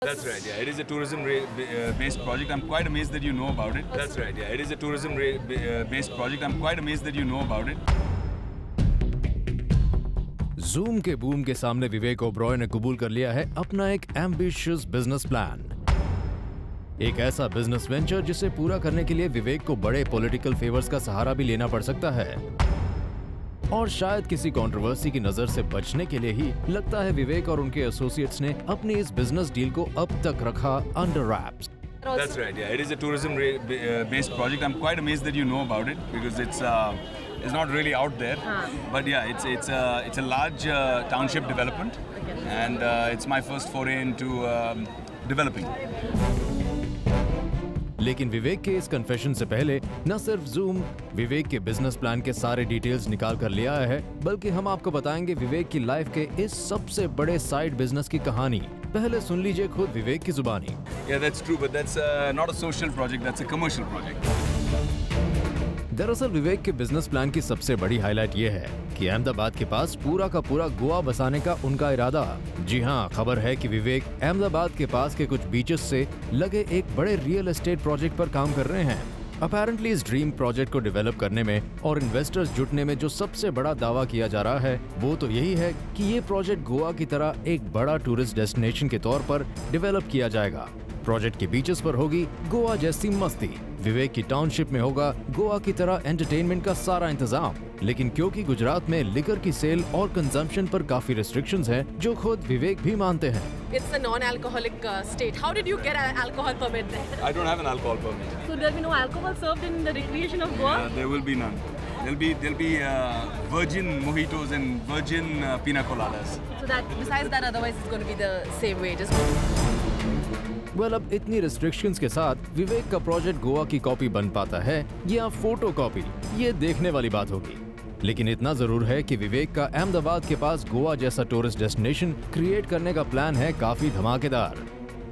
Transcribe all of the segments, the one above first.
That's right, yeah. It is a tourism-based project. I'm quite amazed that you know about it. That's right, yeah. It is a tourism-based project. I'm quite amazed that you know about it. Zoom के boom के सामने विवेक ओबरॉय ने कबूल कर लिया है अपना एक एम्बिशियस बिजनेस प्लान। एक ऐसा बिजनेस वेंचर जिसे पूरा करने के लिए विवेक को बड़े पॉलिटिकल फेवर्स का सहारा भी लेना पड़ सकता है और शायद किसी कंट्रोवर्सी की नजर से बचने के लिए ही लगता है विवेक और उनके एसोसिएट्स ने अपनी इस बिजनेस डील को अब तक रखा under raps. That's right, yeah. It is a tourism-based project. I'm quite amazed that you know about it because it's not really out there. But yeah, it's a large township development, and it's my first foray into developing. लेकिन विवेक के इस confession से पहले न सिर्फ zoom विवेक के business plan के सारे डिटेल्स निकाल कर ले आया है, बल्कि हम आपको बताएंगे विवेक की लाइफ के इस सबसे बड़े साइड बिजनेस की कहानी। पहले सुन लीजिए खुद विवेक की जुबानी। Yeah, that's true, but that's not a social project, that's a commercial project. दरअसल विवेक के बिजनेस प्लान की सबसे बड़ी हाईलाइट ये है कि अहमदाबाद के पास पूरा का पूरा गोवा बसाने का उनका इरादा। जी हाँ, खबर है कि विवेक अहमदाबाद के पास के कुछ बीचेस से लगे एक बड़े रियल एस्टेट प्रोजेक्ट पर काम कर रहे हैं। अपेरेंटली इस ड्रीम प्रोजेक्ट को डेवलप करने में और इन्वेस्टर्स जुटने में जो सबसे बड़ा दावा किया जा रहा है वो तो यही है कि ये प्रोजेक्ट गोवा की तरह एक बड़ा टूरिस्ट डेस्टिनेशन के तौर पर डेवलप किया जाएगा। प्रोजेक्ट के बीचेस पर होगी गोवा जैसी मस्ती, विवेक की टाउनशिप में होगा गोवा की तरह एंटरटेनमेंट का सारा इंतजाम। लेकिन क्योंकि गुजरात में लिकर की सेल और कंजम्पशन पर काफी रिस्ट्रिक्शंस हैं, जो खुद विवेक भी मानते हैं। It's a non-alcoholic state. How did you get an alcohol permit there? I don't have an alcohol permit. So there'll be no alcohol served in the recreation of Goa? Yeah, there will be none. There'll be virgin mojitos and virgin pina coladas. So that besides that, otherwise it's going to be the same way. Just अब इतनी restrictions के साथ विवेक का project Goa की copy बन पाता है या फोटो कॉपी, ये देखने वाली बात होगी। लेकिन इतना जरूर है कि विवेक का अहमदाबाद के पास गोवा जैसा टूरिस्ट डेस्टिनेशन क्रिएट करने का प्लान है काफी धमाकेदार।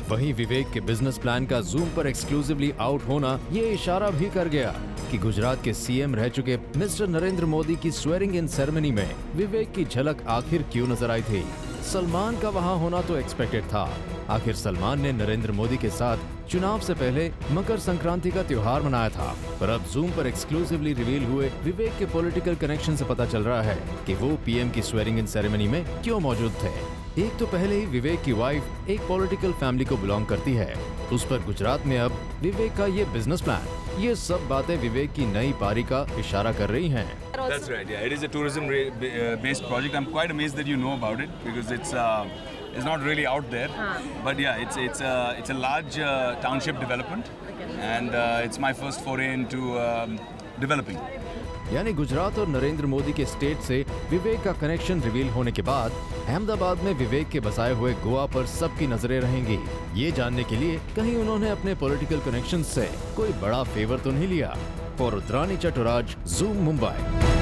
वहीं विवेक के बिजनेस प्लान का जूम पर एक्सक्लूसिवली आउट होना ये इशारा भी कर गया कि गुजरात के सीएम रह चुके मिस्टर नरेंद्र मोदी की स्वेरिंग इन सेरेमनी में विवेक की झलक आखिर क्यों नजर आई थी। सलमान का वहां होना तो एक्सपेक्टेड था। आखिर सलमान ने नरेंद्र मोदी के साथ चुनाव से पहले मकर संक्रांति का त्योहार मनाया था, पर अब जूम पर एक्सक्लूसिवली रिवील हुए विवेक के पॉलिटिकल कनेक्शन से पता चल रहा है कि वो पीएम की स्वेरिंग इन सेरेमनी में क्यों मौजूद थे। एक तो पहले ही विवेक की वाइफ एक पॉलिटिकल फैमिली को बिलोंग करती है, उस पर गुजरात में अब विवेक का ये बिजनेस प्लान, ये सब बातें विवेक की नई पारी का इशारा कर रही हैं। That's right, yeah. It is a tourism-based project. I'm quite amazed that you know about it because it's not really out there. But yeah, it's a large township development, and it's my first foray into developing. यानी गुजरात और नरेंद्र मोदी के state से विवेक का connection reveal होने के बाद अहमदाबाद में विवेक के बसाए हुए गोवा पर सबकी नजरें रहेंगी, ये जानने के लिए कहीं उन्होंने अपने पॉलिटिकल कनेक्शन से कोई बड़ा फेवर तो नहीं लिया। For Rudrani Chaturaj, Zoom Mumbai.